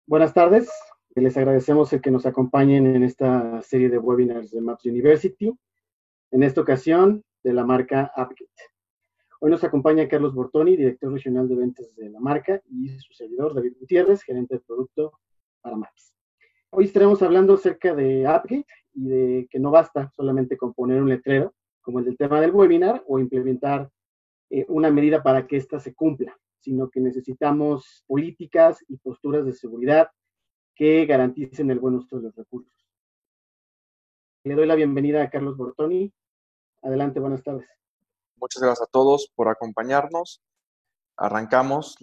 Buenas tardes, les agradecemos el que nos acompañen en esta serie de webinars de Maps University, en esta ocasión de la marca AppGate. Hoy nos acompaña Carlos Bortoni, director regional de ventas de la marca, y su servidor David Gutiérrez, gerente de producto para Maps. Hoy estaremos hablando acerca de AppGate y de que no basta solamente con poner un letrero, como el del tema del webinar, o implementar una medida para que ésta se cumpla, sino que necesitamos políticas y posturas de seguridad que garanticen el buen uso de los recursos. Le doy la bienvenida a Carlos Bortoni. Adelante, buenas tardes. Muchas gracias a todos por acompañarnos. Arrancamos.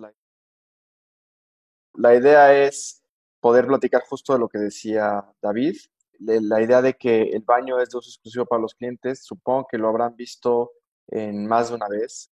La idea es poder platicar justo de lo que decía David. La idea de que el baño es de uso exclusivo para los clientes, supongo que lo habrán visto en más de una vez.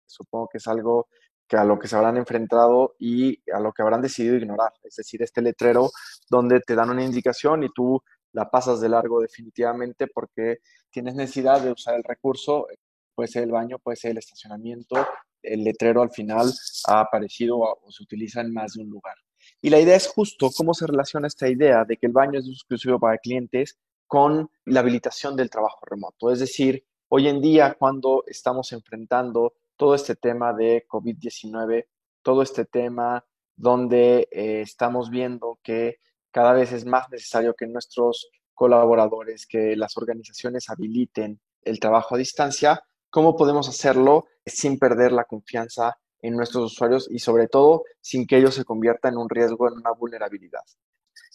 Supongo que es algo que a lo que se habrán enfrentado y a lo que habrán decidido ignorar. Es decir, este letrero donde te dan una indicación y tú la pasas de largo definitivamente porque tienes necesidad de usar el recurso. Puede ser el baño, puede ser el estacionamiento. El letrero al final ha aparecido o se utiliza en más de un lugar. Y la idea es justo cómo se relaciona esta idea de que el baño es exclusivo para clientes con la habilitación del trabajo remoto. Es decir, hoy en día cuando estamos enfrentando todo este tema de COVID-19, todo este tema donde estamos viendo que cada vez es más necesario que nuestros colaboradores, que las organizaciones habiliten el trabajo a distancia, ¿cómo podemos hacerlo sin perder la confianza en nuestros usuarios y sobre todo sin que ello se convierta en un riesgo, en una vulnerabilidad?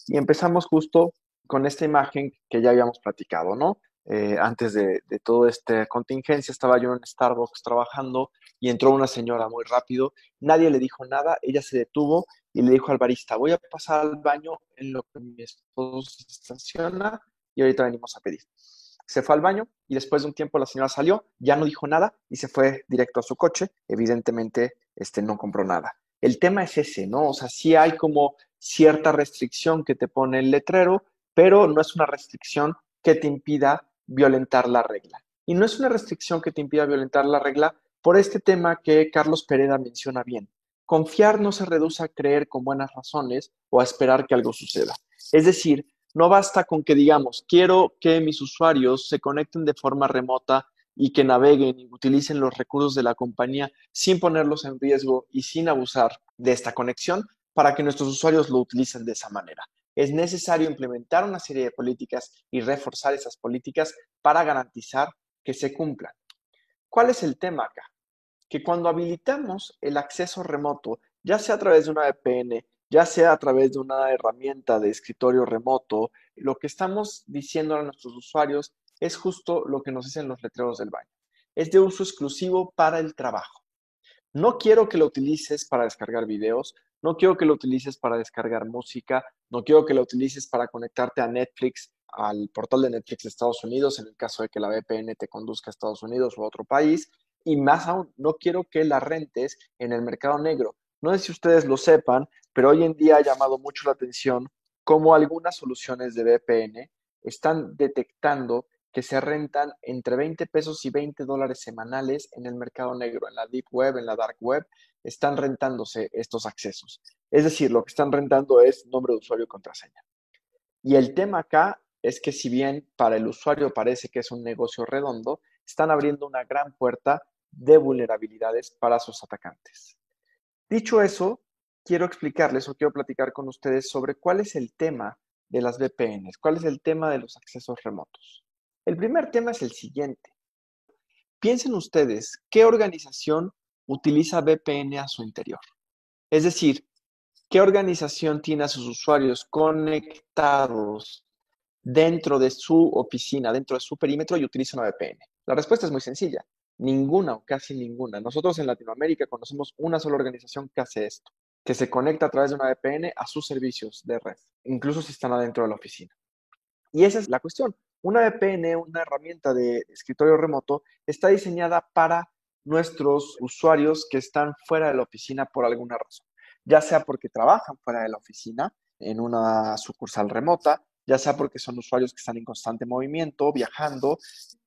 Y empezamos justo con esta imagen que ya habíamos platicado, ¿no? Antes de toda esta contingencia estaba yo en Starbucks trabajando y entró una señora muy rápido, nadie le dijo nada, ella se detuvo y le dijo al barista, voy a pasar al baño en lo que mi esposo se estaciona y ahorita venimos a pedir. Se fue al baño y después de un tiempo la señora salió, ya no dijo nada y se fue directo a su coche. Evidentemente, no compró nada. El tema es ese, ¿no? O sea, sí hay como cierta restricción que te pone el letrero, pero no es una restricción que te impida violentar la regla. Y no es una restricción que te impida violentar la regla por este tema que Carlos Pereda menciona bien. Confiar no se reduce a creer con buenas razones o a esperar que algo suceda. Es decir, no basta con que digamos, quiero que mis usuarios se conecten de forma remota y que naveguen y utilicen los recursos de la compañía sin ponerlos en riesgo y sin abusar de esta conexión para que nuestros usuarios lo utilicen de esa manera. Es necesario implementar una serie de políticas y reforzar esas políticas para garantizar que se cumplan. ¿Cuál es el tema acá? Que cuando habilitamos el acceso remoto, ya sea a través de una VPN, ya sea a través de una herramienta de escritorio remoto, lo que estamos diciendo a nuestros usuarios es justo lo que nos dicen los letreros del baño. Es de uso exclusivo para el trabajo. No quiero que lo utilices para descargar videos, no quiero que lo utilices para descargar música, no quiero que lo utilices para conectarte a Netflix, al portal de Netflix de Estados Unidos, en el caso de que la VPN te conduzca a Estados Unidos o a otro país. Y más aún, no quiero que la rentes en el mercado negro. No sé si ustedes lo sepan, pero hoy en día ha llamado mucho la atención cómo algunas soluciones de VPN están detectando que se rentan entre 20 pesos y $20 semanales en el mercado negro, en la Deep Web, en la Dark Web, están rentándose estos accesos. Es decir, lo que están rentando es nombre de usuario y contraseña. Y el tema acá es que si bien para el usuario parece que es un negocio redondo, están abriendo una gran puerta de vulnerabilidades para sus atacantes. Dicho eso, quiero explicarles o quiero platicar con ustedes sobre cuál es el tema de las VPNs, cuál es el tema de los accesos remotos. El primer tema es el siguiente. Piensen ustedes, ¿qué organización utiliza VPN a su interior? Es decir, ¿qué organización tiene a sus usuarios conectados dentro de su oficina, dentro de su perímetro y utiliza una VPN? La respuesta es muy sencilla. Ninguna o casi ninguna. Nosotros en Latinoamérica conocemos una sola organización que hace esto, que se conecta a través de una VPN a sus servicios de red, incluso si están adentro de la oficina. Y esa es la cuestión. Una VPN, una herramienta de escritorio remoto, está diseñada para nuestros usuarios que están fuera de la oficina por alguna razón, ya sea porque trabajan fuera de la oficina en una sucursal remota, ya sea porque son usuarios que están en constante movimiento, viajando,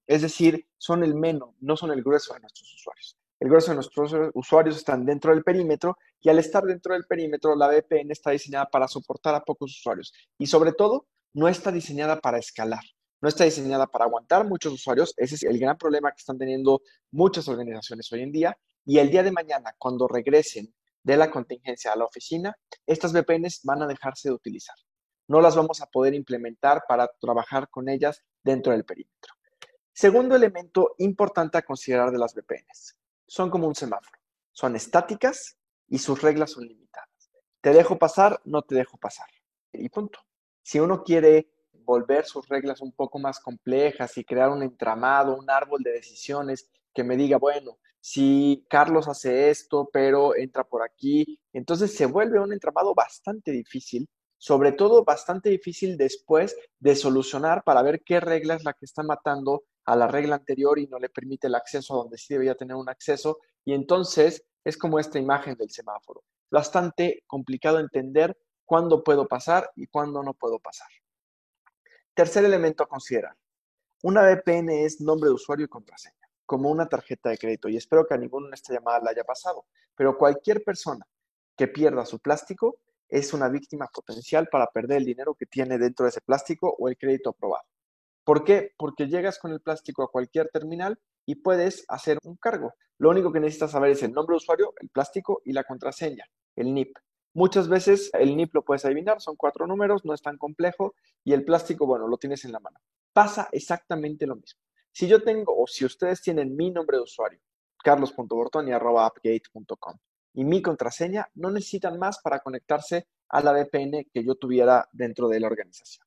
es decir, son el menos, no son el grueso de nuestros usuarios. El grueso de nuestros usuarios están dentro del perímetro y al estar dentro del perímetro, la VPN está diseñada para soportar a pocos usuarios y sobre todo no está diseñada para escalar, no está diseñada para aguantar muchos usuarios. Ese es el gran problema que están teniendo muchas organizaciones hoy en día y el día de mañana, cuando regresen de la contingencia a la oficina, estas VPNs van a dejarse de utilizar. No las vamos a poder implementar para trabajar con ellas dentro del perímetro. Segundo elemento importante a considerar de las VPNs. Son como un semáforo. Son estáticas y sus reglas son limitadas. Te dejo pasar, no te dejo pasar. Y punto. Si uno quiere volver sus reglas un poco más complejas y crear un entramado, un árbol de decisiones que me diga, bueno, si Carlos hace esto, pero entra por aquí, entonces se vuelve un entramado bastante difícil, sobre todo bastante difícil después de solucionar para ver qué regla es la que está matando a la regla anterior y no le permite el acceso a donde sí debería tener un acceso. Y entonces es como esta imagen del semáforo. Bastante complicado entender cuándo puedo pasar y cuándo no puedo pasar. Tercer elemento a considerar. Una VPN es nombre de usuario y contraseña, como una tarjeta de crédito. Y espero que a ninguno en esta llamada le haya pasado. Pero cualquier persona que pierda su plástico es una víctima potencial para perder el dinero que tiene dentro de ese plástico o el crédito aprobado. ¿Por qué? Porque llegas con el plástico a cualquier terminal y puedes hacer un cargo. Lo único que necesitas saber es el nombre de usuario, el plástico y la contraseña, el NIP. Muchas veces el NIP lo puedes adivinar, son 4 números, no es tan complejo y el plástico, bueno, lo tienes en la mano. Pasa exactamente lo mismo. Si yo tengo, o si ustedes tienen mi nombre de usuario, carlos.bortoni@appgate.com, y mi contraseña, no necesitan más para conectarse a la VPN que yo tuviera dentro de la organización.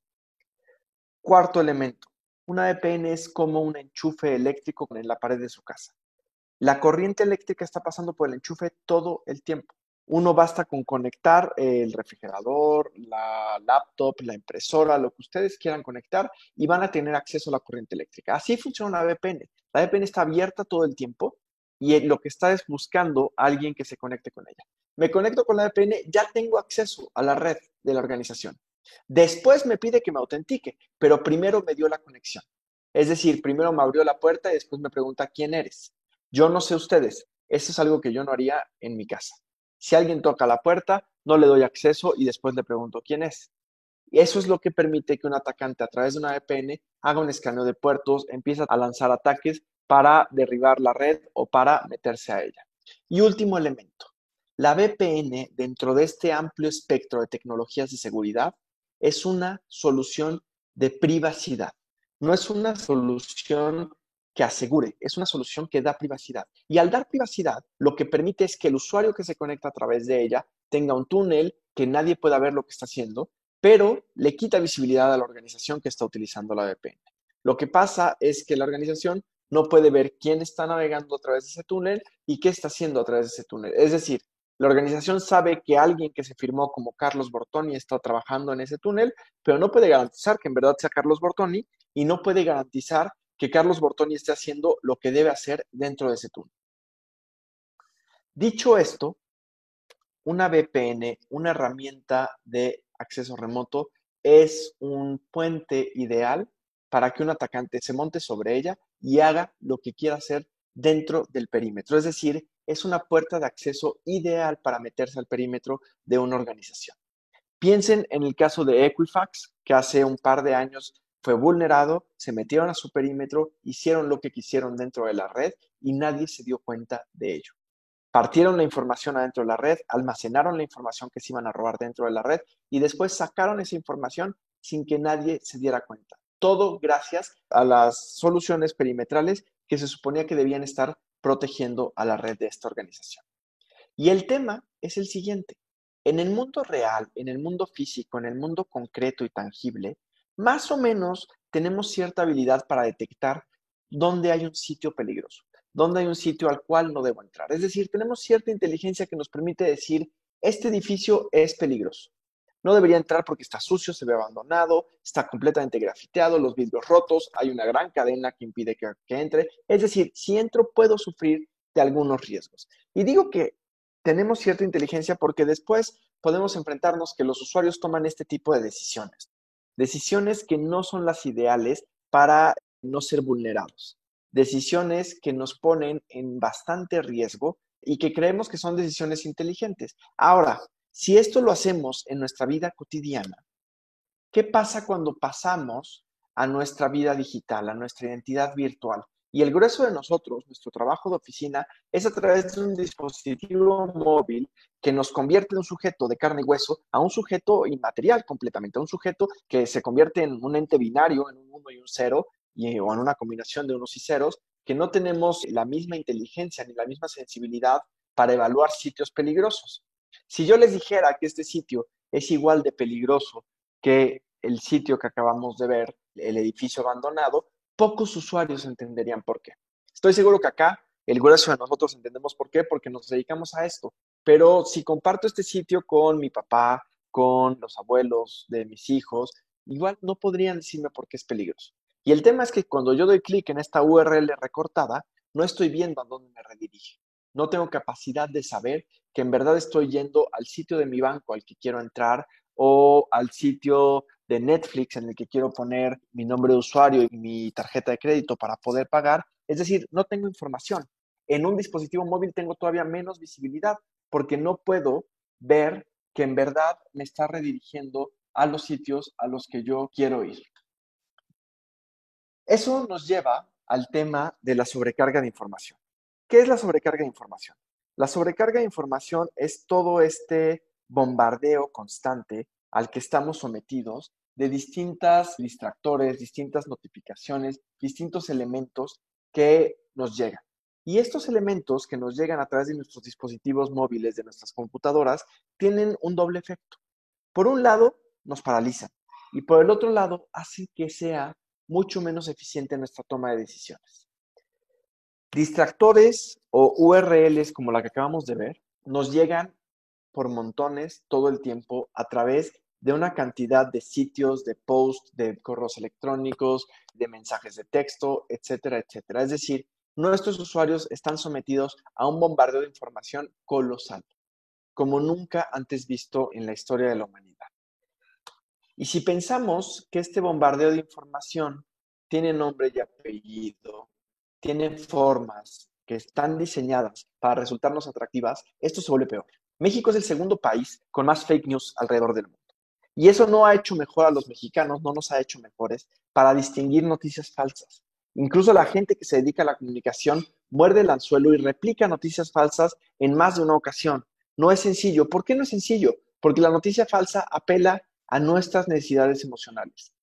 Cuarto elemento, una VPN es como un enchufe eléctrico en la pared de su casa. La corriente eléctrica está pasando por el enchufe todo el tiempo. Uno basta con conectar el refrigerador, la laptop, la impresora, lo que ustedes quieran conectar y van a tener acceso a la corriente eléctrica. Así funciona la VPN. La VPN está abierta todo el tiempo y lo que está es buscando a alguien que se conecte con ella. Me conecto con la VPN, ya tengo acceso a la red de la organización. Después me pide que me autentique, pero primero me dio la conexión. Es decir, primero me abrió la puerta y después me pregunta quién eres. Yo no sé ustedes, eso es algo que yo no haría en mi casa. Si alguien toca la puerta, no le doy acceso y después le pregunto quién es. Y eso es lo que permite que un atacante a través de una VPN haga un escaneo de puertos, empieza a lanzar ataques para derribar la red o para meterse a ella. Y último elemento, la VPN dentro de este amplio espectro de tecnologías de seguridad es una solución de privacidad. No es una solución que asegure, es una solución que da privacidad. Y al dar privacidad, lo que permite es que el usuario que se conecta a través de ella tenga un túnel, que nadie pueda ver lo que está haciendo, pero le quita visibilidad a la organización que está utilizando la VPN. Lo que pasa es que la organización no puede ver quién está navegando a través de ese túnel y qué está haciendo a través de ese túnel. Es decir, la organización sabe que alguien que se firmó como Carlos Bortoni está trabajando en ese túnel, pero no puede garantizar que en verdad sea Carlos Bortoni y no puede garantizar que Carlos Bortoni esté haciendo lo que debe hacer dentro de ese túnel. Dicho esto, una VPN, una herramienta de acceso remoto, es un puente ideal para que un atacante se monte sobre ella y haga lo que quiera hacer dentro del perímetro. Es decir, es una puerta de acceso ideal para meterse al perímetro de una organización. Piensen en el caso de Equifax, que hace un par de años fue vulnerado, se metieron a su perímetro, hicieron lo que quisieron dentro de la red y nadie se dio cuenta de ello. Partieron la información adentro de la red, almacenaron la información que se iban a robar dentro de la red y después sacaron esa información sin que nadie se diera cuenta. Todo gracias a las soluciones perimetrales que se suponía que debían estar protegiendo a la red de esta organización. Y el tema es el siguiente. En el mundo real, en el mundo físico, en el mundo concreto y tangible, más o menos tenemos cierta habilidad para detectar dónde hay un sitio peligroso, dónde hay un sitio al cual no debo entrar. Es decir, tenemos cierta inteligencia que nos permite decir, este edificio es peligroso. No debería entrar porque está sucio, se ve abandonado, está completamente grafiteado, los vidrios rotos, hay una gran cadena que impide que entre. Es decir, si entro puedo sufrir de algunos riesgos. Y digo que tenemos cierta inteligencia porque después podemos enfrentarnos que los usuarios toman este tipo de decisiones. Decisiones que no son las ideales para no ser vulnerados. decisiones que nos ponen en bastante riesgo y que creemos que son decisiones inteligentes. Ahora, si esto lo hacemos en nuestra vida cotidiana, ¿qué pasa cuando pasamos a nuestra vida digital, a nuestra identidad virtual? Y el grueso de nosotros, nuestro trabajo de oficina, es a través de un dispositivo móvil que nos convierte de un sujeto de carne y hueso a un sujeto inmaterial completamente, a un sujeto que se convierte en un ente binario, en un 1 y un 0, o en una combinación de unos y ceros, que no tenemos la misma inteligencia ni la misma sensibilidad para evaluar sitios peligrosos. Si yo les dijera que este sitio es igual de peligroso que el sitio que acabamos de ver, el edificio abandonado, pocos usuarios entenderían por qué. Estoy seguro que acá el grueso de nosotros entendemos por qué, porque nos dedicamos a esto. Pero si comparto este sitio con mi papá, con los abuelos de mis hijos, igual no podrían decirme por qué es peligroso. Y el tema es que cuando yo doy clic en esta URL recortada, no estoy viendo a dónde me redirige. No tengo capacidad de saber que en verdad estoy yendo al sitio de mi banco al que quiero entrar o al sitio de Netflix en el que quiero poner mi nombre de usuario y mi tarjeta de crédito para poder pagar. Es decir, no tengo información. En un dispositivo móvil tengo todavía menos visibilidad porque no puedo ver que en verdad me está redirigiendo a los sitios a los que yo quiero ir. Eso nos lleva al tema de la sobrecarga de información. ¿Qué es la sobrecarga de información? La sobrecarga de información es todo este bombardeo constante al que estamos sometidos de distintos distractores, distintas notificaciones, distintos elementos que nos llegan. Y estos elementos que nos llegan a través de nuestros dispositivos móviles, de nuestras computadoras, tienen un doble efecto. Por un lado, nos paralizan y por el otro lado, hacen que sea mucho menos eficiente nuestra toma de decisiones. Distractores o URLs como la que acabamos de ver nos llegan por montones todo el tiempo a través de una cantidad de sitios, de posts, de correos electrónicos, de mensajes de texto, etcétera, etcétera. Es decir, nuestros usuarios están sometidos a un bombardeo de información colosal, como nunca antes visto en la historia de la humanidad. Y si pensamos que este bombardeo de información tiene nombre y apellido, tiene formas que están diseñadas para resultarnos atractivas, esto se vuelve peor. México es el segundo país con más fake news alrededor del mundo. Y eso no ha hecho mejor a los mexicanos, no nos ha hecho mejores para distinguir noticias falsas. Incluso la gente que se dedica a la comunicación muerde el anzuelo y replica noticias falsas en más de una ocasión. No es sencillo. ¿Por qué no es sencillo? Porque la noticia falsa apela a nuestras necesidades emocionales.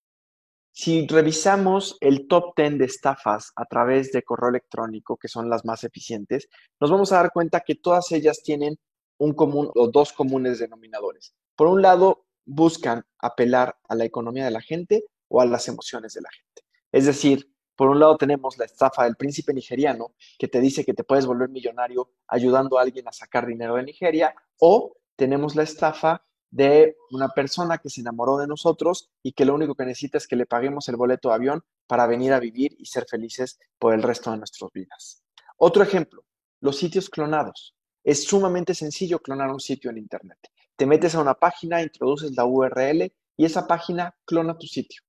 Si revisamos el top 10 de estafas a través de correo electrónico, que son las más eficientes, nos vamos a dar cuenta que todas ellas tienen un común o dos comunes denominadores. Por un lado, buscan apelar a la economía de la gente o a las emociones de la gente. Es decir, por un lado tenemos la estafa del príncipe nigeriano, que te dice que te puedes volver millonario ayudando a alguien a sacar dinero de Nigeria, o tenemos la estafa de una persona que se enamoró de nosotros y que lo único que necesita es que le paguemos el boleto de avión para venir a vivir y ser felices por el resto de nuestras vidas. Otro ejemplo, los sitios clonados. Es sumamente sencillo clonar un sitio en Internet. Te metes a una página, introduces la URL y esa página clona tu sitio.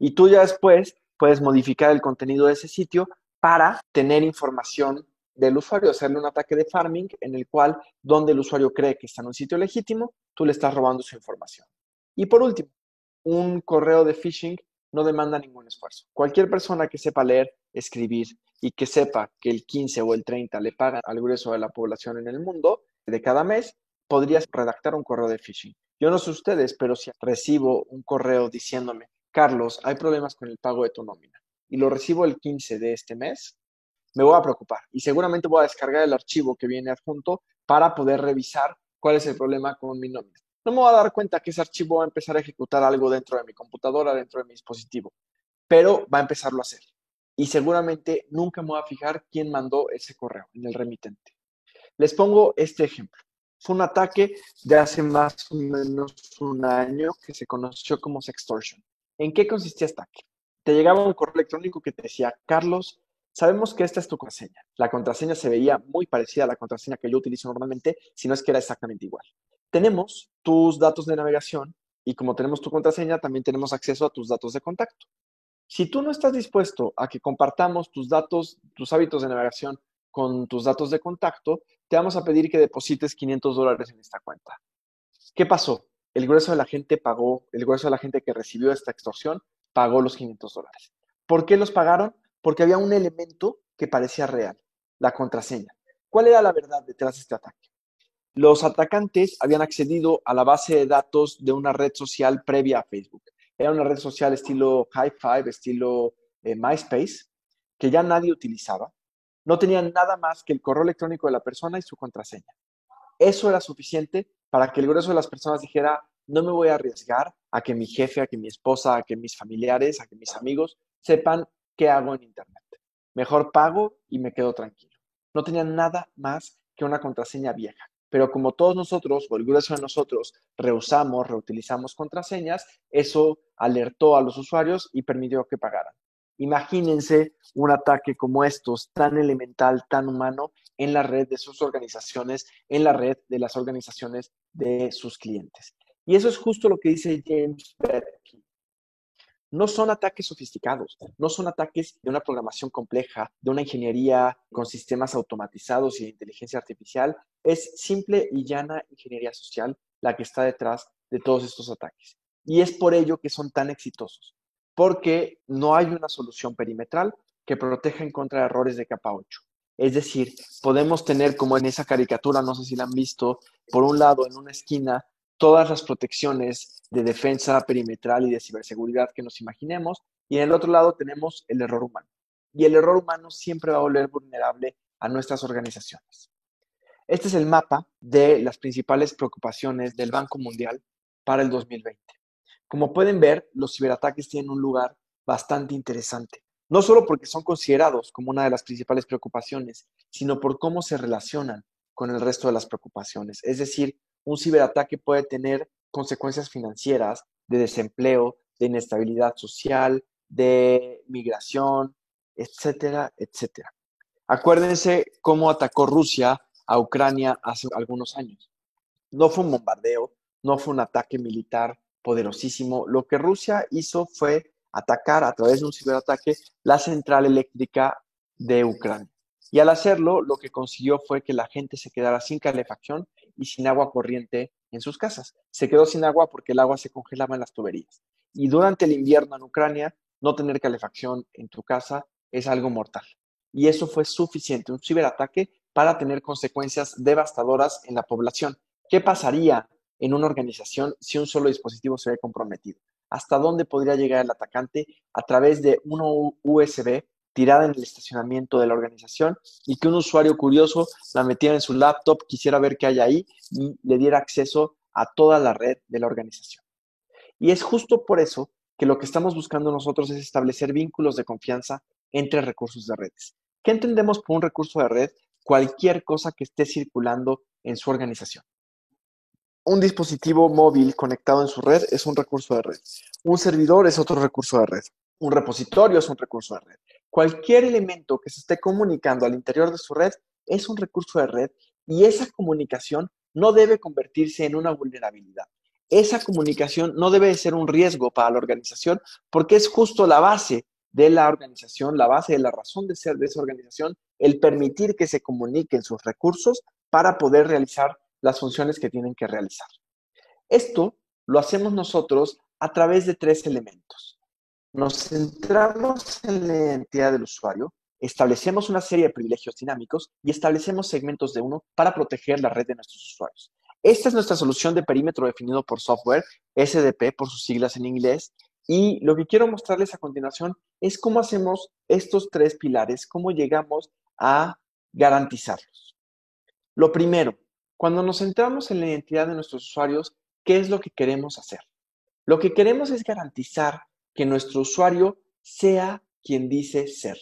Y tú ya después puedes modificar el contenido de ese sitio para tener información del usuario, hacerle un ataque de farming en el cual, donde el usuario cree que está en un sitio legítimo, tú le estás robando su información. Y por último, un correo de phishing no demanda ningún esfuerzo. Cualquier persona que sepa leer, escribir y que sepa que el 15 o el 30 le pagan al grueso de la población en el mundo de cada mes, podría redactar un correo de phishing. Yo no sé ustedes, pero si recibo un correo diciéndome, Carlos, hay problemas con el pago de tu nómina, y lo recibo el 15 de este mes, me voy a preocupar y seguramente voy a descargar el archivo que viene adjunto para poder revisar cuál es el problema con mi nómina. No me voy a dar cuenta que ese archivo va a empezar a ejecutar algo dentro de mi computadora, dentro de mi dispositivo, pero va a empezarlo a hacer. Y seguramente nunca me voy a fijar quién mandó ese correo en el remitente. Les pongo este ejemplo. Fue un ataque de hace más o menos un año que se conoció como sextortion. ¿En qué consistía este ataque? Te llegaba un correo electrónico que te decía, Carlos, sabemos que esta es tu contraseña. La contraseña se veía muy parecida a la contraseña que yo utilizo normalmente, si no es que era exactamente igual. Tenemos tus datos de navegación y como tenemos tu contraseña, también tenemos acceso a tus datos de contacto. Si tú no estás dispuesto a que compartamos tus datos, tus hábitos de navegación con tus datos de contacto, te vamos a pedir que deposites $500 en esta cuenta. ¿Qué pasó? El grueso de la gente pagó, el grueso de la gente que recibió esta extorsión pagó los $500. ¿Por qué los pagaron? Porque había un elemento que parecía real, la contraseña. ¿Cuál era la verdad detrás de este ataque? Los atacantes habían accedido a la base de datos de una red social previa a Facebook. Era una red social estilo High Five, estilo MySpace, que ya nadie utilizaba. No tenían nada más que el correo electrónico de la persona y su contraseña. Eso era suficiente para que el grueso de las personas dijera, no me voy a arriesgar a que mi jefe, a que mi esposa, a que mis familiares, a que mis amigos sepan qué hago en Internet. Mejor pago y me quedo tranquilo. No tenían nada más que una contraseña vieja. Pero como todos nosotros, o el grueso de nosotros, reusamos, reutilizamos contraseñas, eso alertó a los usuarios y permitió que pagaran. Imagínense un ataque como estos, tan elemental, tan humano, en la red de sus organizaciones, en la red de las organizaciones de sus clientes. Y eso es justo lo que dice James Bradkey. No son ataques sofisticados, no son ataques de una programación compleja, de una ingeniería con sistemas automatizados y de inteligencia artificial. Es simple y llana ingeniería social la que está detrás de todos estos ataques. Y es por ello que son tan exitosos, porque no hay una solución perimetral que proteja en contra de errores de capa 8. Es decir, podemos tener como en esa caricatura, no sé si la han visto, por un lado en una esquina todas las protecciones de defensa perimetral y de ciberseguridad que nos imaginemos, y en el otro lado tenemos el error humano. Y el error humano siempre va a volver vulnerable a nuestras organizaciones. Este es el mapa de las principales preocupaciones del Banco Mundial para el 2020. Como pueden ver, los ciberataques tienen un lugar bastante interesante, no solo porque son considerados como una de las principales preocupaciones, sino por cómo se relacionan con el resto de las preocupaciones. Es decir, un ciberataque puede tener consecuencias financieras, de desempleo, de inestabilidad social, de migración, etcétera, etcétera. Acuérdense cómo atacó Rusia a Ucrania hace algunos años. No fue un bombardeo, no fue un ataque militar poderosísimo. Lo que Rusia hizo fue atacar a través de un ciberataque la central eléctrica de Ucrania. Y al hacerlo, lo que consiguió fue que la gente se quedara sin calefacción y sin agua corriente en sus casas. Se quedó sin agua porque el agua se congelaba en las tuberías. Y durante el invierno en Ucrania, no tener calefacción en tu casa es algo mortal. Y eso fue suficiente, un ciberataque, para tener consecuencias devastadoras en la población. ¿Qué pasaría en una organización si un solo dispositivo se ve comprometido? ¿Hasta dónde podría llegar el atacante a través de una USB tirada en el estacionamiento de la organización y que un usuario curioso la metiera en su laptop, quisiera ver qué hay ahí y le diera acceso a toda la red de la organización? Y es justo por eso que lo que estamos buscando nosotros es establecer vínculos de confianza entre recursos de redes. ¿Qué entendemos por un recurso de red? Cualquier cosa que esté circulando en su organización. Un dispositivo móvil conectado en su red es un recurso de red. Un servidor es otro recurso de red. Un repositorio es un recurso de red. Cualquier elemento que se esté comunicando al interior de su red es un recurso de red y esa comunicación no debe convertirse en una vulnerabilidad. Esa comunicación no debe ser un riesgo para la organización porque es justo la base de la organización, la base de la razón de ser de esa organización, el permitir que se comuniquen sus recursos para poder realizar las funciones que tienen que realizar. Esto lo hacemos nosotros a través de tres elementos. Nos centramos en la identidad del usuario, establecemos una serie de privilegios dinámicos y establecemos segmentos de uno para proteger la red de nuestros usuarios. Esta es nuestra solución de perímetro definido por software, SDP por sus siglas en inglés, y lo que quiero mostrarles a continuación es cómo hacemos estos tres pilares, cómo llegamos a garantizarlos. Lo primero, cuando nos centramos en la identidad de nuestros usuarios, ¿qué es lo que queremos hacer? Lo que queremos es garantizar que nuestro usuario sea quien dice ser.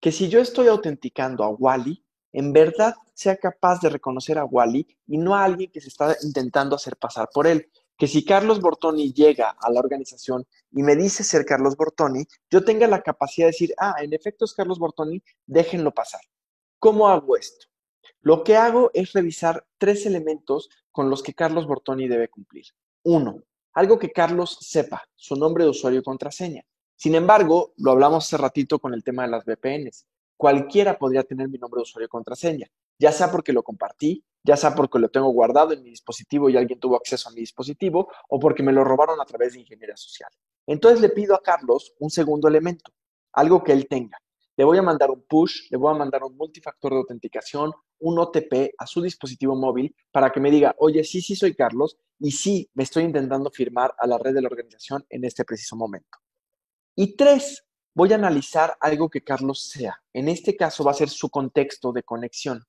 Que si yo estoy autenticando a Wally, en verdad sea capaz de reconocer a Wally y no a alguien que se está intentando hacer pasar por él. Que si Carlos Bortoni llega a la organización y me dice ser Carlos Bortoni, yo tenga la capacidad de decir, en efecto es Carlos Bortoni, déjenlo pasar. ¿Cómo hago esto? Lo que hago es revisar tres elementos con los que Carlos Bortoni debe cumplir. Uno, algo que Carlos sepa, su nombre de usuario y contraseña. Sin embargo, lo hablamos hace ratito con el tema de las VPNs. Cualquiera podría tener mi nombre de usuario y contraseña, ya sea porque lo compartí, ya sea porque lo tengo guardado en mi dispositivo y alguien tuvo acceso a mi dispositivo, o porque me lo robaron a través de ingeniería social. Entonces le pido a Carlos un segundo elemento, algo que él tenga. Le voy a mandar un push, le voy a mandar un multifactor de autenticación, un OTP a su dispositivo móvil para que me diga, oye, sí, sí soy Carlos y sí me estoy intentando firmar a la red de la organización en este preciso momento. Y tres, voy a analizar algo que Carlos sea. En este caso va a ser su contexto de conexión.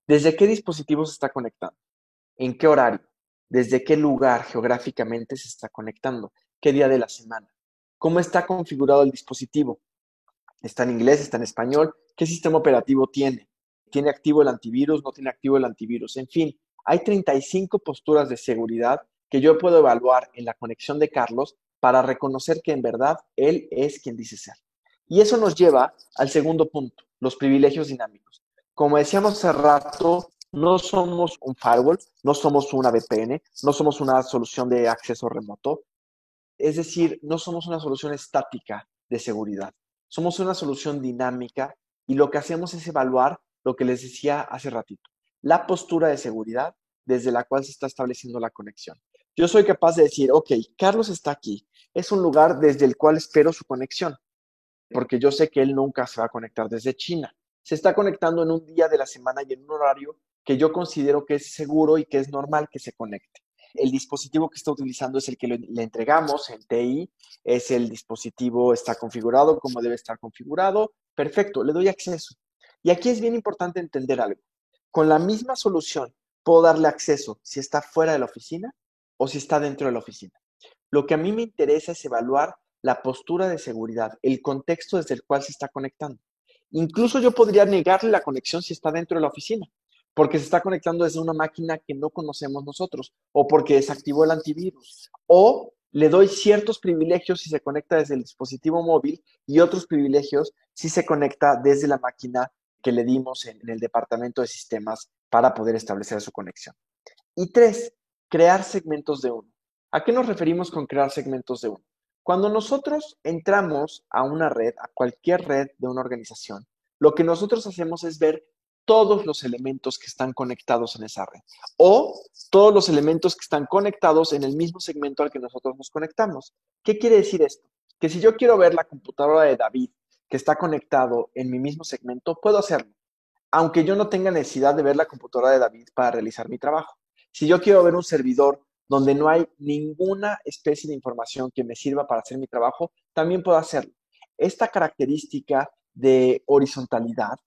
¿Desde qué dispositivo se está conectando? ¿En qué horario? ¿Desde qué lugar geográficamente se está conectando? ¿Qué día de la semana? ¿Cómo está configurado el dispositivo? ¿Está en inglés? ¿Está en español? ¿Qué sistema operativo tiene? ¿Tiene activo el antivirus? ¿No tiene activo el antivirus? En fin, hay 35 posturas de seguridad que yo puedo evaluar en la conexión de Carlos para reconocer que en verdad él es quien dice ser. Y eso nos lleva al segundo punto, los privilegios dinámicos. Como decíamos hace rato, no somos un firewall, no somos una VPN, no somos una solución de acceso remoto. Es decir, no somos una solución estática de seguridad. Somos una solución dinámica y lo que hacemos es evaluar lo que les decía hace ratito, la postura de seguridad desde la cual se está estableciendo la conexión. Yo soy capaz de decir, ok, Carlos está aquí, es un lugar desde el cual espero su conexión, porque yo sé que él nunca se va a conectar desde China. Se está conectando en un día de la semana y en un horario que yo considero que es seguro y que es normal que se conecte. El dispositivo que está utilizando es el que le entregamos en TI, es el dispositivo, está configurado como debe estar configurado. Perfecto, le doy acceso. Y aquí es bien importante entender algo. Con la misma solución puedo darle acceso si está fuera de la oficina o si está dentro de la oficina. Lo que a mí me interesa es evaluar la postura de seguridad, el contexto desde el cual se está conectando. Incluso yo podría negarle la conexión si está dentro de la oficina, porque se está conectando desde una máquina que no conocemos nosotros, o porque desactivó el antivirus, o le doy ciertos privilegios si se conecta desde el dispositivo móvil y otros privilegios si se conecta desde la máquina que le dimos en el departamento de sistemas para poder establecer su conexión. Y tres, crear segmentos de uno. ¿A qué nos referimos con crear segmentos de uno? Cuando nosotros entramos a una red, a cualquier red de una organización, lo que nosotros hacemos es ver todos los elementos que están conectados en esa red o todos los elementos que están conectados en el mismo segmento al que nosotros nos conectamos. ¿Qué quiere decir esto? Que si yo quiero ver la computadora de David que está conectado en mi mismo segmento, puedo hacerlo, aunque yo no tenga necesidad de ver la computadora de David para realizar mi trabajo. Si yo quiero ver un servidor donde no hay ninguna especie de información que me sirva para hacer mi trabajo, también puedo hacerlo. Esta característica de horizontalidad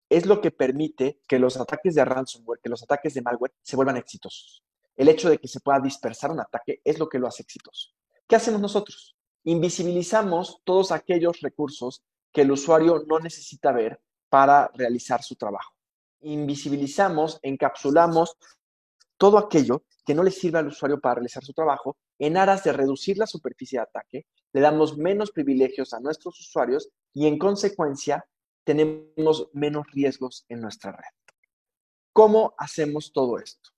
es lo que permite que los ataques de ransomware, que los ataques de malware se vuelvan exitosos. El hecho de que se pueda dispersar un ataque es lo que lo hace exitoso. ¿Qué hacemos nosotros? Invisibilizamos todos aquellos recursos que el usuario no necesita ver para realizar su trabajo. Invisibilizamos, encapsulamos todo aquello que no le sirve al usuario para realizar su trabajo en aras de reducir la superficie de ataque, le damos menos privilegios a nuestros usuarios y en consecuencia tenemos menos riesgos en nuestra red. ¿Cómo hacemos todo esto?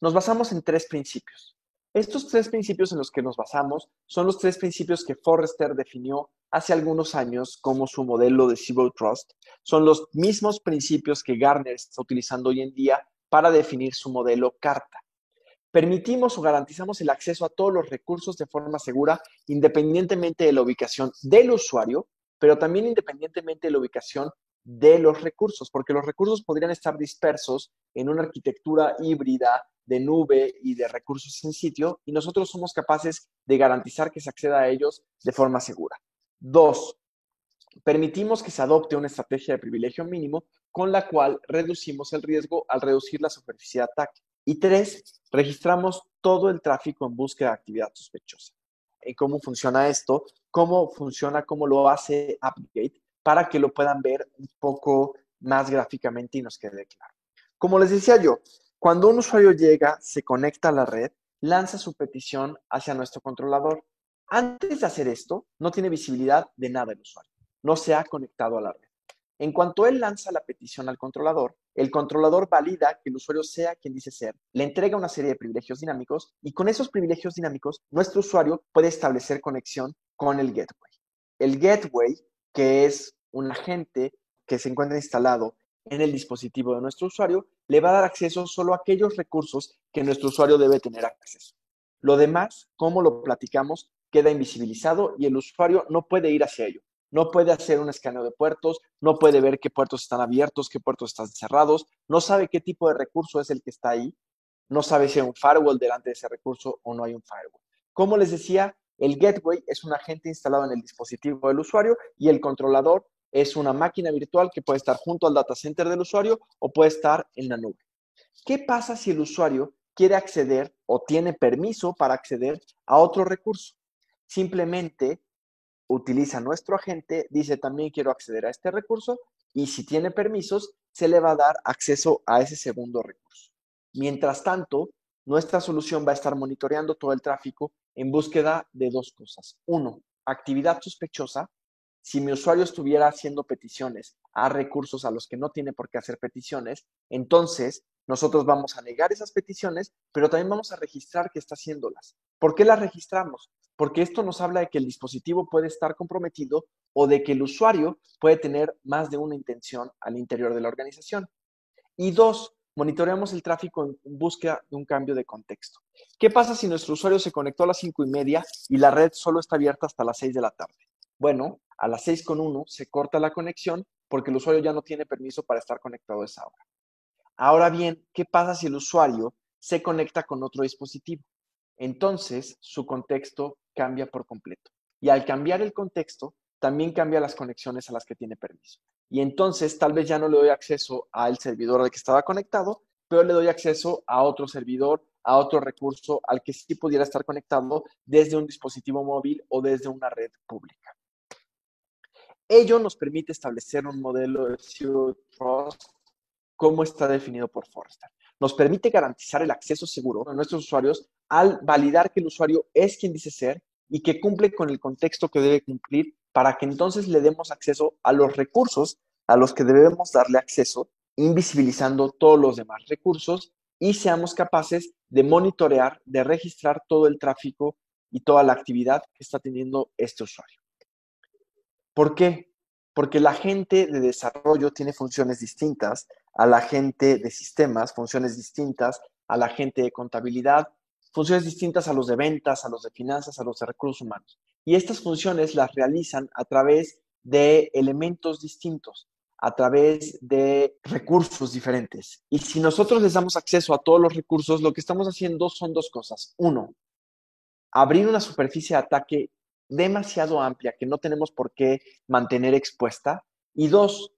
Nos basamos en tres principios. Estos tres principios en los que nos basamos son los tres principios que Forrester definió hace algunos años como su modelo de Zero Trust. Son los mismos principios que Gartner está utilizando hoy en día para definir su modelo Carta. Permitimos o garantizamos el acceso a todos los recursos de forma segura, independientemente de la ubicación del usuario, pero también independientemente de la ubicación de los recursos, porque los recursos podrían estar dispersos en una arquitectura híbrida de nube y de recursos en sitio, y nosotros somos capaces de garantizar que se acceda a ellos de forma segura. Dos, permitimos que se adopte una estrategia de privilegio mínimo con la cual reducimos el riesgo al reducir la superficie de ataque. Y tres, registramos todo el tráfico en búsqueda de actividad sospechosa. ¿Y cómo funciona esto? ¿Cómo funciona? ¿Cómo lo hace Applegate? Para que lo puedan ver un poco más gráficamente y nos quede claro. Como les decía yo, cuando un usuario llega, se conecta a la red, lanza su petición hacia nuestro controlador. Antes de hacer esto, no tiene visibilidad de nada el usuario. No se ha conectado a la red. En cuanto él lanza la petición al controlador, el controlador valida que el usuario sea quien dice ser, le entrega una serie de privilegios dinámicos y con esos privilegios dinámicos, nuestro usuario puede establecer conexión con el gateway. El gateway, que es un agente que se encuentra instalado en el dispositivo de nuestro usuario, le va a dar acceso solo a aquellos recursos que nuestro usuario debe tener acceso. Lo demás, como lo platicamos, queda invisibilizado y el usuario no puede ir hacia ello. No puede hacer un escaneo de puertos, no puede ver qué puertos están abiertos, qué puertos están cerrados, no sabe qué tipo de recurso es el que está ahí, no sabe si hay un firewall delante de ese recurso o no hay un firewall. Como les decía, el gateway es un agente instalado en el dispositivo del usuario y el controlador es una máquina virtual que puede estar junto al data center del usuario o puede estar en la nube. ¿Qué pasa si el usuario quiere acceder o tiene permiso para acceder a otro recurso? Simplemente utiliza nuestro agente, dice también quiero acceder a este recurso y si tiene permisos, se le va a dar acceso a ese segundo recurso. Mientras tanto, nuestra solución va a estar monitoreando todo el tráfico en búsqueda de dos cosas. Uno, actividad sospechosa. Si mi usuario estuviera haciendo peticiones a recursos a los que no tiene por qué hacer peticiones, entonces nosotros vamos a negar esas peticiones, pero también vamos a registrar que está haciéndolas. ¿Por qué las registramos? Porque esto nos habla de que el dispositivo puede estar comprometido o de que el usuario puede tener más de una intención al interior de la organización. Y dos, monitoreamos el tráfico en búsqueda de un cambio de contexto. ¿Qué pasa si nuestro usuario se conectó a las 5:30 y la red solo está abierta hasta las 6 de la tarde? Bueno, a las 6:01 se corta la conexión porque el usuario ya no tiene permiso para estar conectado a esa hora. Ahora bien, ¿qué pasa si el usuario se conecta con otro dispositivo? Entonces, su contexto cambia por completo. Y al cambiar el contexto, también cambia las conexiones a las que tiene permiso. Y entonces, tal vez ya no le doy acceso al servidor al que estaba conectado, pero le doy acceso a otro servidor, a otro recurso al que sí pudiera estar conectado desde un dispositivo móvil o desde una red pública. Ello nos permite establecer un modelo de Zero Trust como está definido por Forrester. Nos permite garantizar el acceso seguro a nuestros usuarios al validar que el usuario es quien dice ser y que cumple con el contexto que debe cumplir para que entonces le demos acceso a los recursos a los que debemos darle acceso, invisibilizando todos los demás recursos y seamos capaces de monitorear, de registrar todo el tráfico y toda la actividad que está teniendo este usuario. ¿Por qué? Porque la gente de desarrollo tiene funciones distintas a la gente de sistemas, funciones distintas a la gente de contabilidad, funciones distintas a los de ventas, a los de finanzas, a los de recursos humanos. Y estas funciones las realizan a través de elementos distintos, a través de recursos diferentes. Y si nosotros les damos acceso a todos los recursos, lo que estamos haciendo son dos cosas. Uno, abrir una superficie de ataque demasiado amplia que no tenemos por qué mantener expuesta. Y dos,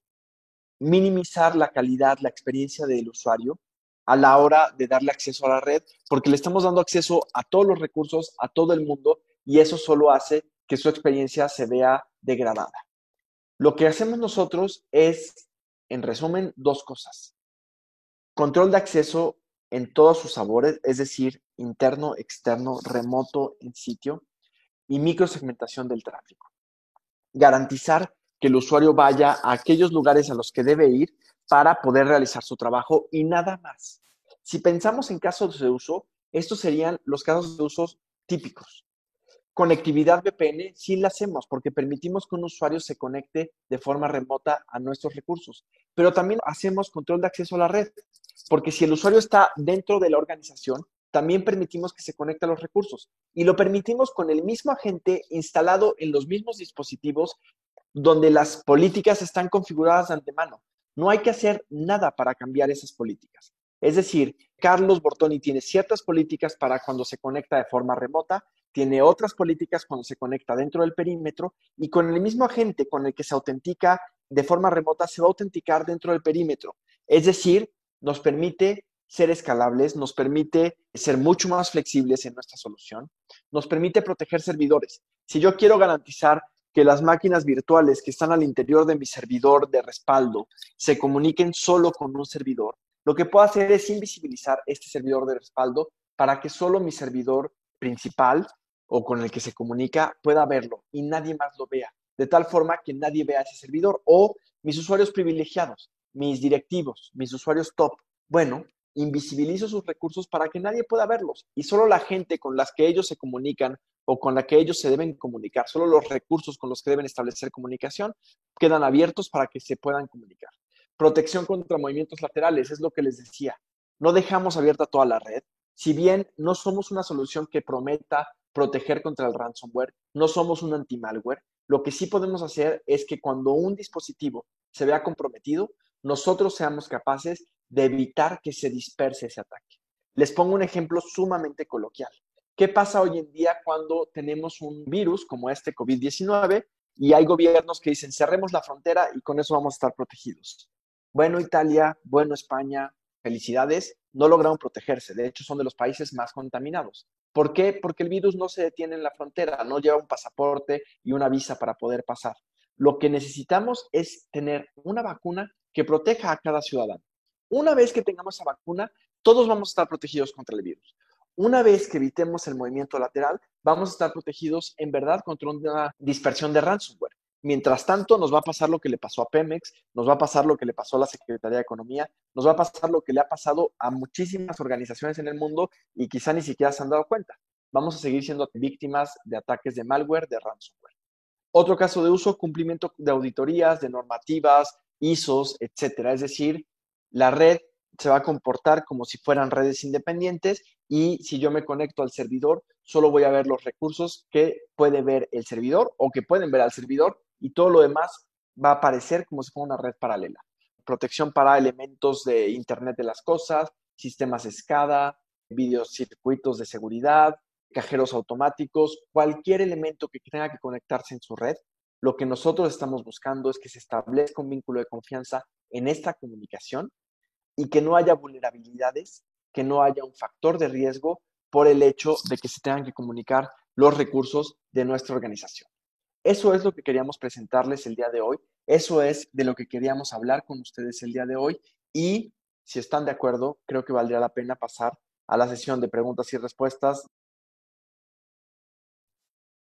minimizar la calidad, la experiencia del usuario a la hora de darle acceso a la red, porque le estamos dando acceso a todos los recursos, a todo el mundo, y eso solo hace que su experiencia se vea degradada. Lo que hacemos nosotros es, en resumen, dos cosas. Control de acceso en todos sus sabores, es decir, interno, externo, remoto, en sitio, y microsegmentación del tráfico. Garantizar que el usuario vaya a aquellos lugares a los que debe ir para poder realizar su trabajo y nada más. Si pensamos en casos de uso, estos serían los casos de uso típicos. Conectividad VPN sí la hacemos porque permitimos que un usuario se conecte de forma remota a nuestros recursos, pero también hacemos control de acceso a la red, porque si el usuario está dentro de la organización, también permitimos que se conecte a los recursos y lo permitimos con el mismo agente instalado en los mismos dispositivos donde las políticas están configuradas de antemano. No hay que hacer nada para cambiar esas políticas. Es decir, Carlos Bortoni tiene ciertas políticas para cuando se conecta de forma remota, tiene otras políticas cuando se conecta dentro del perímetro y con el mismo agente con el que se autentica de forma remota se va a autenticar dentro del perímetro. Es decir, nos permite ser escalables, nos permite ser mucho más flexibles en nuestra solución, nos permite proteger servidores. Si yo quiero garantizar que las máquinas virtuales que están al interior de mi servidor de respaldo se comuniquen solo con un servidor, lo que puedo hacer es invisibilizar este servidor de respaldo para que solo mi servidor principal o con el que se comunica pueda verlo y nadie más lo vea, de tal forma que nadie vea ese servidor o mis usuarios privilegiados, mis directivos, mis usuarios top. Bueno, invisibilizo sus recursos para que nadie pueda verlos. Y solo la gente con las que ellos se comunican o con la que ellos se deben comunicar, solo los recursos con los que deben establecer comunicación, quedan abiertos para que se puedan comunicar. Protección contra movimientos laterales, es lo que les decía. No dejamos abierta toda la red. Si bien no somos una solución que prometa proteger contra el ransomware, no somos un anti-malware, lo que sí podemos hacer es que cuando un dispositivo se vea comprometido, nosotros seamos capaces de evitar que se disperse ese ataque. Les pongo un ejemplo sumamente coloquial. ¿Qué pasa hoy en día cuando tenemos un virus como este COVID-19 y hay gobiernos que dicen cerremos la frontera y con eso vamos a estar protegidos? Bueno, Italia, bueno, España, felicidades, no lograron protegerse. De hecho, son de los países más contaminados. ¿Por qué? Porque el virus no se detiene en la frontera, no lleva un pasaporte y una visa para poder pasar. Lo que necesitamos es tener una vacuna que proteja a cada ciudadano. Una vez que tengamos esa vacuna, todos vamos a estar protegidos contra el virus. Una vez que evitemos el movimiento lateral, vamos a estar protegidos en verdad contra una dispersión de ransomware. Mientras tanto, nos va a pasar lo que le pasó a Pemex, nos va a pasar lo que le pasó a la Secretaría de Economía, nos va a pasar lo que le ha pasado a muchísimas organizaciones en el mundo y quizá ni siquiera se han dado cuenta. Vamos a seguir siendo víctimas de ataques de malware, de ransomware. Otro caso de uso, cumplimiento de auditorías, de normativas, ISOs, etcétera. Es decir, la red se va a comportar como si fueran redes independientes y si yo me conecto al servidor, solo voy a ver los recursos que puede ver el servidor o que pueden ver al servidor y todo lo demás va a aparecer como si fuera una red paralela. Protección para elementos de Internet de las cosas, sistemas SCADA, videocircuitos de seguridad, cajeros automáticos, cualquier elemento que tenga que conectarse en su red. Lo que nosotros estamos buscando es que se establezca un vínculo de confianza en esta comunicación y que no haya vulnerabilidades, que no haya un factor de riesgo por el hecho de que se tengan que comunicar los recursos de nuestra organización. Eso es lo que queríamos presentarles el día de hoy. Eso es de lo que queríamos hablar con ustedes el día de hoy. Y si están de acuerdo, creo que valdría la pena pasar a la sesión de preguntas y respuestas.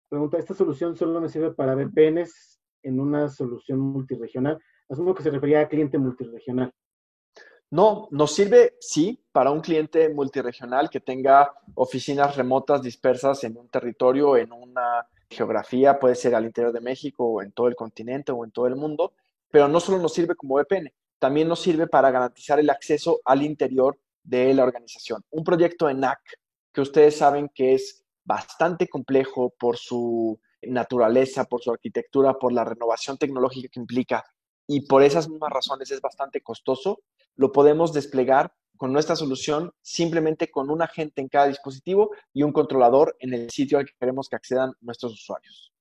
Pregunta, ¿esta solución solo me sirve para VPNs en una solución multiregional? Asumo que se refería a cliente multiregional. No, nos sirve, sí, para un cliente multiregional que tenga oficinas remotas dispersas en un territorio, en una geografía, puede ser al interior de México o en todo el continente o en todo el mundo, pero no solo nos sirve como VPN, también nos sirve para garantizar el acceso al interior de la organización. Un proyecto en NAC, que ustedes saben que es bastante complejo por su naturaleza, por su arquitectura, por la renovación tecnológica que implica y por esas mismas razones es bastante costoso, lo podemos desplegar con nuestra solución simplemente con un agente en cada dispositivo y un controlador en el sitio al que queremos que accedan nuestros usuarios.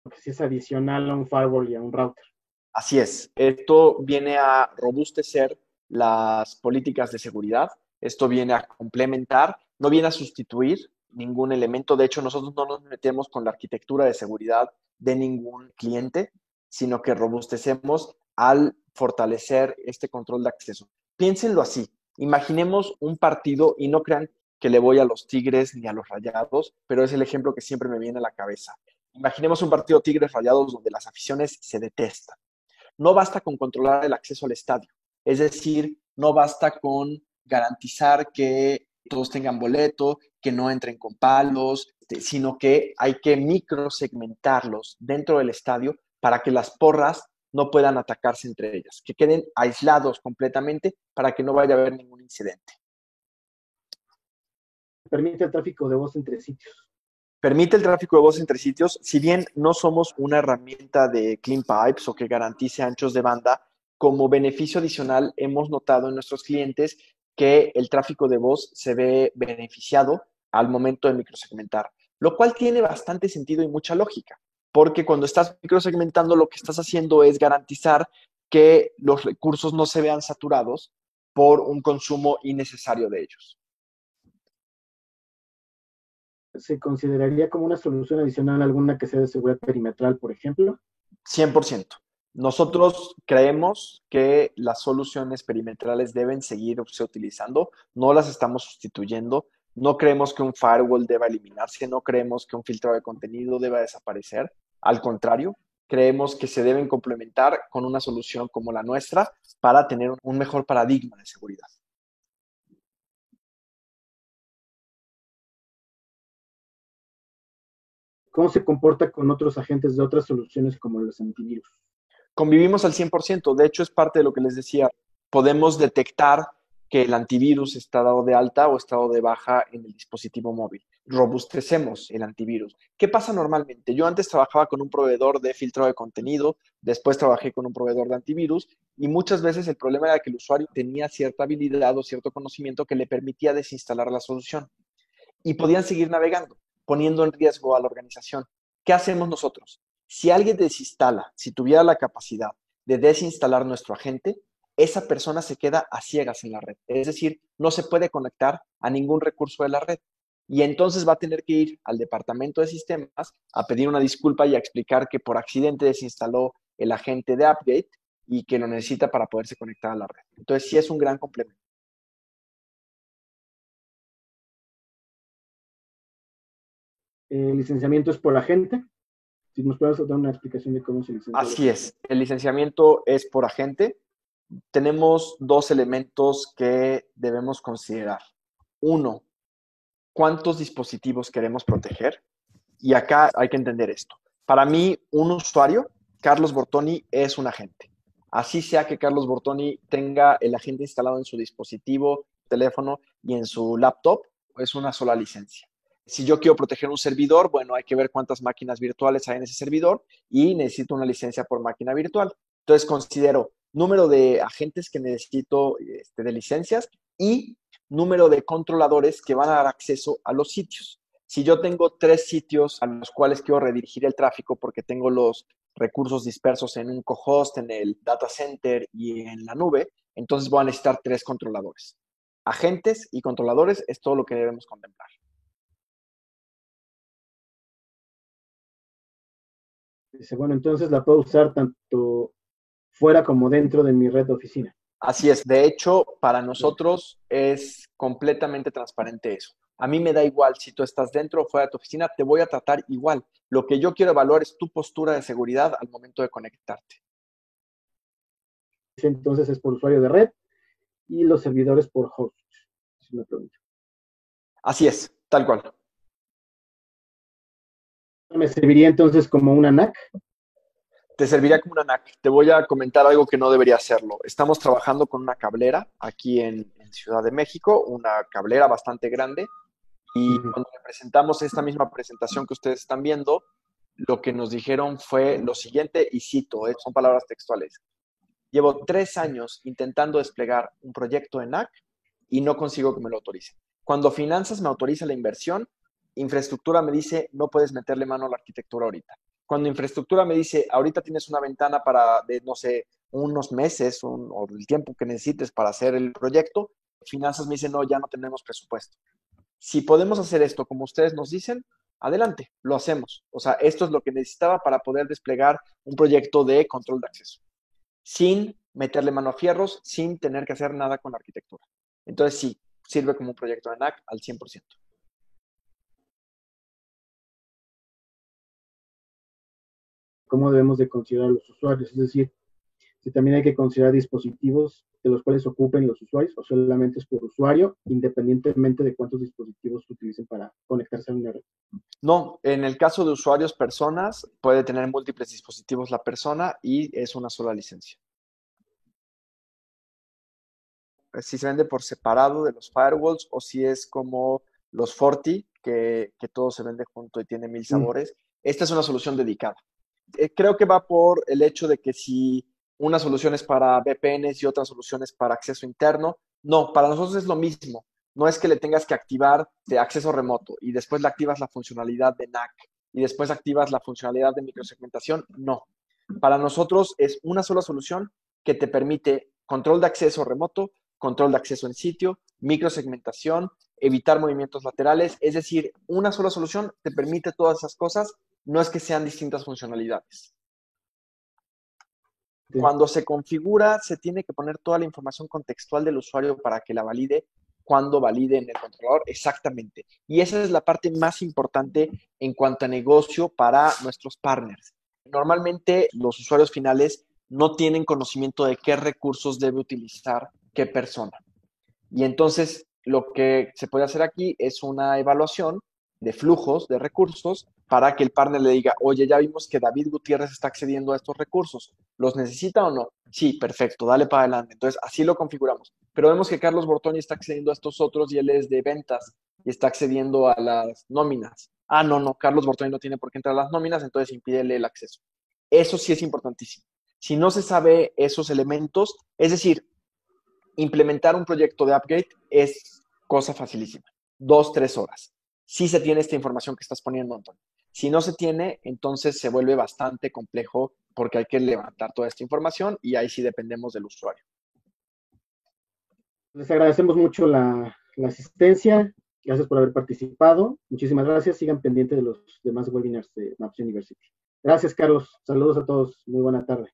Porque si es adicional a un firewall y a un router. Así es, esto viene a robustecer las políticas de seguridad, esto viene a complementar, no viene a sustituir ningún elemento, de hecho nosotros no nos metemos con la arquitectura de seguridad de ningún cliente, sino que robustecemos al fortalecer este control de acceso. Piénsenlo así, imaginemos un partido y no crean que le voy a los Tigres ni a los Rayados, pero es el ejemplo que siempre me viene a la cabeza. Imaginemos un partido Tigres Rayados donde las aficiones se detestan. No basta con controlar el acceso al estadio, es decir, no basta con garantizar que todos tengan boleto, que no entren con palos, sino que hay que microsegmentarlos dentro del estadio para que las porras no puedan atacarse entre ellas, que queden aislados completamente para que no vaya a haber ningún incidente. Permite el tráfico de voz entre sitios. Permite el tráfico de voz entre sitios, si bien no somos una herramienta de Clean Pipes o que garantice anchos de banda, como beneficio adicional hemos notado en nuestros clientes que el tráfico de voz se ve beneficiado al momento de microsegmentar, lo cual tiene bastante sentido y mucha lógica, porque cuando estás microsegmentando lo que estás haciendo es garantizar que los recursos no se vean saturados por un consumo innecesario de ellos. ¿Se consideraría como una solución adicional alguna que sea de seguridad perimetral, por ejemplo? 100%. Nosotros creemos que las soluciones perimetrales deben seguirse utilizando, no las estamos sustituyendo, no creemos que un firewall deba eliminarse, no creemos que un filtro de contenido deba desaparecer, al contrario, creemos que se deben complementar con una solución como la nuestra para tener un mejor paradigma de seguridad. ¿Cómo se comporta con otros agentes de otras soluciones como los antivirus? Convivimos al 100%. De hecho, es parte de lo que les decía. Podemos detectar que el antivirus está dado de alta o está dado de baja en el dispositivo móvil. Robustecemos el antivirus. ¿Qué pasa normalmente? Yo antes trabajaba con un proveedor de filtro de contenido, después trabajé con un proveedor de antivirus y muchas veces el problema era que el usuario tenía cierta habilidad o cierto conocimiento que le permitía desinstalar la solución y podían seguir navegando, poniendo en riesgo a la organización. ¿Qué hacemos nosotros? Si alguien desinstala, si tuviera la capacidad de desinstalar nuestro agente, esa persona se queda a ciegas en la red. Es decir, no se puede conectar a ningún recurso de la red. Y entonces va a tener que ir al departamento de sistemas a pedir una disculpa y a explicar que por accidente desinstaló el agente de update y que lo necesita para poderse conectar a la red. Entonces sí es un gran complemento. ¿El licenciamiento es por agente? Si nos puedes dar una explicación de cómo se licencia. Así es, el licenciamiento es por agente. Tenemos dos elementos que debemos considerar. Uno, ¿cuántos dispositivos queremos proteger? Y acá hay que entender esto. Para mí, un usuario, Carlos Bortoni, es un agente. Así sea que Carlos Bortoni tenga el agente instalado en su dispositivo, teléfono y en su laptop, es una sola licencia. Si yo quiero proteger un servidor, bueno, hay que ver cuántas máquinas virtuales hay en ese servidor y necesito una licencia por máquina virtual. Entonces considero número de agentes que necesito de licencias y número de controladores que van a dar acceso a los sitios. Si yo tengo 3 sitios a los cuales quiero redirigir el tráfico porque tengo los recursos dispersos en un cohost, en el data center y en la nube, entonces voy a necesitar 3 controladores. Agentes y controladores es todo lo que debemos contemplar. Dice, bueno, entonces la puedo usar tanto fuera como dentro de mi red de oficina. Así es. De hecho, para nosotros es completamente transparente eso. A mí me da igual si tú estás dentro o fuera de tu oficina, te voy a tratar igual. Lo que yo quiero evaluar es tu postura de seguridad al momento de conectarte. Entonces es por usuario de red y los servidores por host. Si me pregunto. Así es, tal cual. ¿Me serviría entonces como una NAC? Te serviría como una NAC. Te voy a comentar algo que no debería hacerlo. Estamos trabajando con una cablera aquí en Ciudad de México, una cablera bastante grande. Y cuando le presentamos esta misma presentación que ustedes están viendo, lo que nos dijeron fue lo siguiente, y cito, son palabras textuales. Llevo 3 años intentando desplegar un proyecto en NAC y no consigo que me lo autoricen. Cuando finanzas me autoriza la inversión, infraestructura me dice, no puedes meterle mano a la arquitectura ahorita. Cuando infraestructura me dice, ahorita tienes una ventana para, no sé, unos meses o el tiempo que necesites para hacer el proyecto, finanzas me dice, no, ya no tenemos presupuesto. Si podemos hacer esto como ustedes nos dicen, adelante, lo hacemos. O sea, esto es lo que necesitaba para poder desplegar un proyecto de control de acceso, sin meterle mano a fierros, sin tener que hacer nada con la arquitectura. Entonces sí, sirve como un proyecto de NAC al 100%. ¿Cómo debemos de considerar a los usuarios? Es decir, si también hay que considerar dispositivos de los cuales ocupen los usuarios o solamente es por usuario, independientemente de cuántos dispositivos utilicen para conectarse a una red. No, en el caso de usuarios personas, puede tener múltiples dispositivos la persona y es una sola licencia. Si se vende por separado de los firewalls o si es como los Forti, que todo se vende junto y tiene 1000 sabores. Esta es una solución dedicada. Creo que va por el hecho de que si una solución es para VPNs y otra solución es para acceso interno, no, para nosotros es lo mismo. No es que le tengas que activar de acceso remoto y después le activas la funcionalidad de NAC y después activas la funcionalidad de microsegmentación. No. Para nosotros es una sola solución que te permite control de acceso remoto, control de acceso en sitio, microsegmentación, evitar movimientos laterales. Es decir, una sola solución te permite todas esas cosas. No es que sean distintas funcionalidades. Sí. Cuando se configura, se tiene que poner toda la información contextual del usuario para que la valide cuando valide en el controlador. Exactamente. Y esa es la parte más importante en cuanto a negocio para nuestros partners. Normalmente los usuarios finales no tienen conocimiento de qué recursos debe utilizar qué persona. Y entonces lo que se puede hacer aquí es una evaluación de flujos de recursos para que el partner le diga, oye, ya vimos que David Gutiérrez está accediendo a estos recursos. ¿Los necesita o no? Sí, perfecto, dale para adelante. Entonces, así lo configuramos. Pero vemos que Carlos Bortoni está accediendo a estos otros y él es de ventas y está accediendo a las nóminas. Ah, no, Carlos Bortoni no tiene por qué entrar a las nóminas, entonces impídele el acceso. Eso sí es importantísimo. Si no se sabe esos elementos, es decir, implementar un proyecto de upgrade es cosa facilísima. 2, 3 horas. Si se tiene esta información que estás poniendo, Antonio. Si no se tiene, entonces se vuelve bastante complejo porque hay que levantar toda esta información y ahí sí dependemos del usuario. Les agradecemos mucho la asistencia. Gracias por haber participado. Muchísimas gracias. Sigan pendientes de los demás webinars de Maps University. Gracias, Carlos. Saludos a todos. Muy buena tarde.